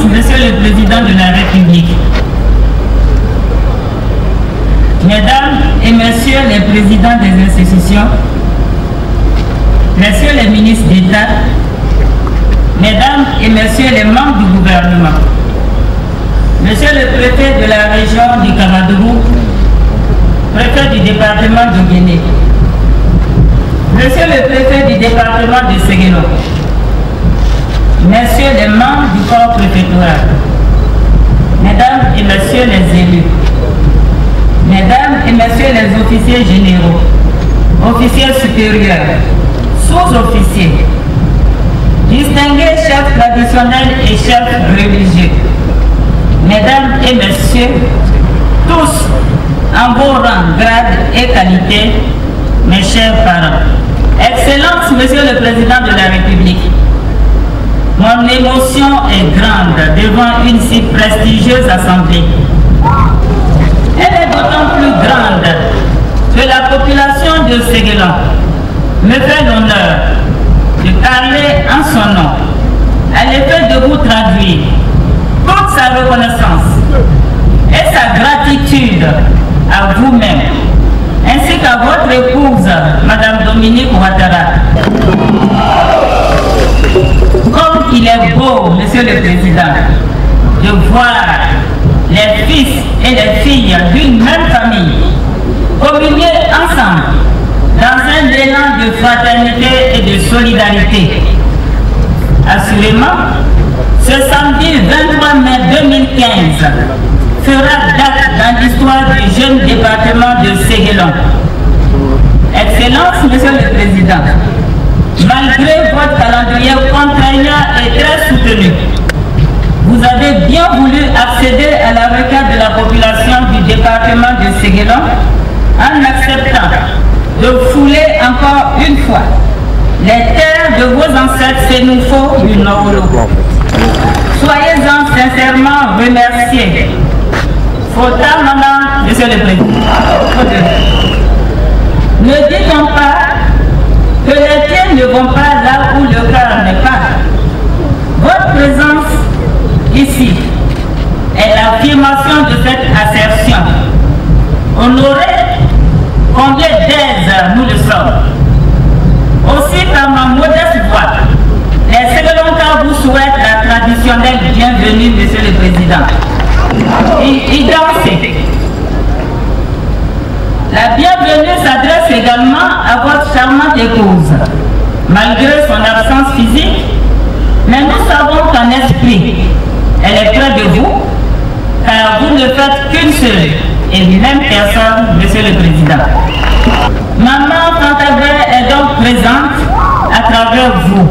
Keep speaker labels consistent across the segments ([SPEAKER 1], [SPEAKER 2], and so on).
[SPEAKER 1] Monsieur le Président de la République, Mesdames et Messieurs les Présidents des institutions, Messieurs les ministres d'État, Mesdames et Messieurs les membres du gouvernement, Monsieur le Préfet de la région du Kamadougou, Préfet du département de Guinée, Monsieur le Préfet du département de Séguélo, Messieurs les membres du corps préfectoral, Mesdames et Messieurs les élus, Mesdames et Messieurs les officiers généraux, officiers supérieurs, sous-officiers, distingués chefs traditionnels et chefs religieux, Mesdames et Messieurs, tous en vos rangs, grades et qualités, mes chers parents, Excellence, Monsieur le Président de la République, mon émotion est grande devant une si prestigieuse assemblée. Elle est d'autant plus grande que la population de Séguélan me fait l'honneur de parler en son nom, à l'effet de vous traduire toute sa reconnaissance et sa gratitude à vous-même, ainsi qu'à votre épouse, Madame Dominique Ouattara. Comme il est beau, Monsieur le Président, de voir les fils et les filles d'une même famille communier ensemble dans un élan de fraternité et de solidarité. Assurément, ce samedi 23 mai 2015 fera date dans l'histoire du jeune département de Séguélan. Excellence, Monsieur le Président, malgré votre calendrier contraignant et très soutenu, vous avez bien voulu accéder à la requête de la population du département de Séguélan en acceptant de fouler encore une fois les terres de vos ancêtres Sénoufo du Nord-Olo. Soyez-en sincèrement remerciés. Fauta Maman, Monsieur le Président. Ne dites-on pas que les pieds ne vont pas là où le cœur n'est pas. Votre présence ici est l'affirmation de cette assertion. Honorez combien d'aise nous le sommes. Aussi, par ma modeste voix, les Séguélanais vous souhaitent la traditionnelle bienvenue, Monsieur le Président. Y dansez. La bienvenue s'adresse également à votre charmante épouse. Malgré son absence physique, mais nous savons qu'en esprit, elle est près de vous, car vous ne faites qu'une seule et même personne, Monsieur le Président. Maman Fantabé est donc présente à travers vous.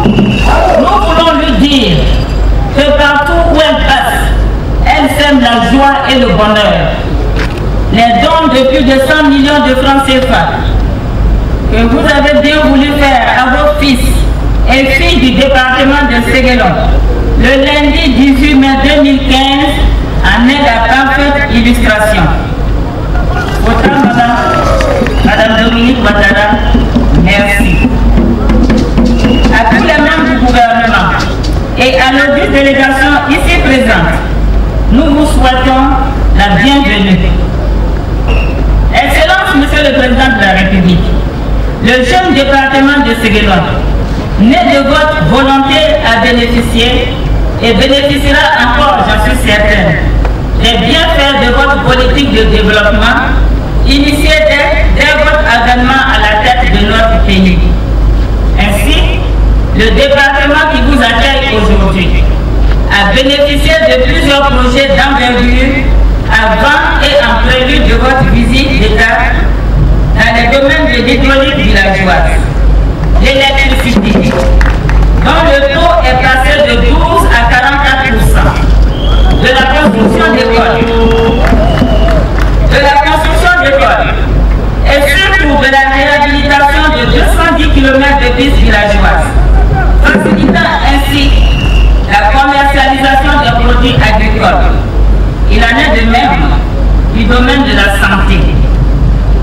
[SPEAKER 1] Nous voulons lui dire que partout où elle passe, elle sème la joie et le bonheur. Les dons de plus de 100 millions de francs CFA que vous avez bien voulu faire à vos fils et filles du département de Séguélan le lundi 18 mai 2015 en est la parfaite illustration. Autant Madame Dominique Ouattara, merci. À tous les membres du gouvernement et à l'audience délégation ici présente, nous vous souhaitons la bienvenue. Excellence, Monsieur le Président de la République, le jeune département de Séguélan, né de votre volonté à bénéficier et bénéficiera encore, j'en suis certaine, des bienfaits de votre politique de développement initiée dès votre avènement à la tête de notre pays. Ainsi, le département qui vous accueille aujourd'hui a bénéficié de plusieurs projets d'envergure avant et en prélude de votre visite d'État dans les domaines de l'hydraulique villageoise, l'électricité, dont le taux est passé de 12 à 44%, de la construction d'écoles, et surtout de la réhabilitation de 210 km de pistes villageoises, facilitant ainsi la commercialisation des produits agricoles. Il en est de même du domaine de la santé.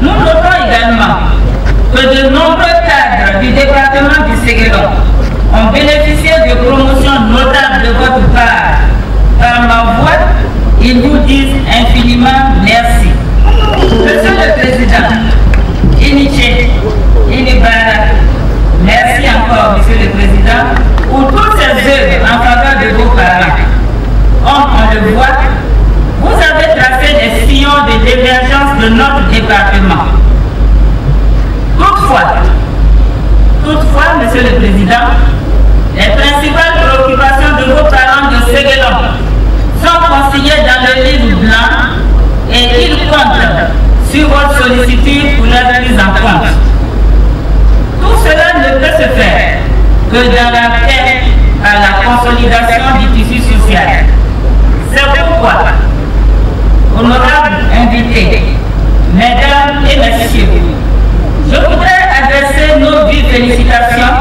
[SPEAKER 1] Nous notons également que de nombreux cadres du département du Séguélan ont bénéficié de promotions notables de votre part consolidation du tissu social. C'est pourquoi, honorables invités, mesdames et messieurs, je voudrais adresser nos vives félicitations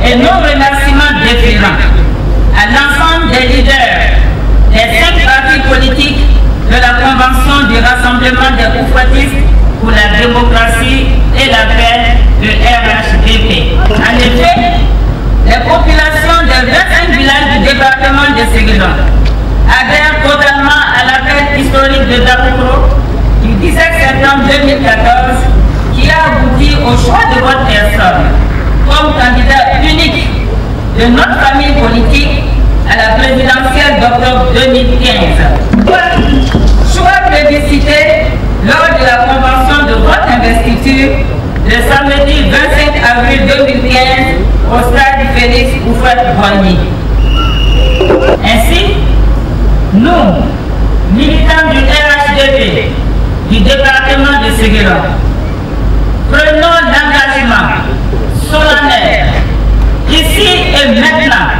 [SPEAKER 1] et nos remerciements déférents à l'ensemble des leaders des 5 partis politiques de la Convention du Rassemblement des Oufouattistes pour la démocratie et la paix de RHDP. En effet, les populations des 25 villages du département de Séguélon adhèrent totalement à l'appel historique de Daboukro du 17 septembre 2014 qui a abouti au choix de votre personne comme candidat unique de notre famille politique à la présidentielle d'octobre 2015. Choix plébiscité lors de la convention de votre investiture le samedi 25 avril 2015 au stade Félix Houphouët-Boigny. Ainsi, nous, militants du RHDP du département de Séguélon, prenons l'engagement solennel, ici et maintenant,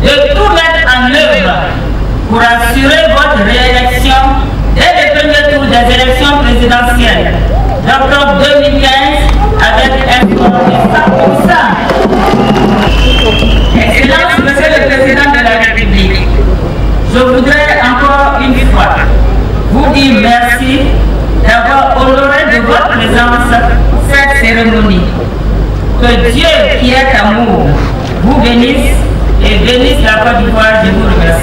[SPEAKER 1] de tout mettre en œuvre pour assurer votre réélection dès le premier tour des élections présidentielles d'octobre 2015 avec un score de 100%. Excellence, Monsieur le Président de la République, je voudrais encore une fois vous dire merci d'avoir honoré de votre présence cette cérémonie. Que Dieu qui est amour vous bénisse et bénisse la Côte d'Ivoire. Je vous remercie.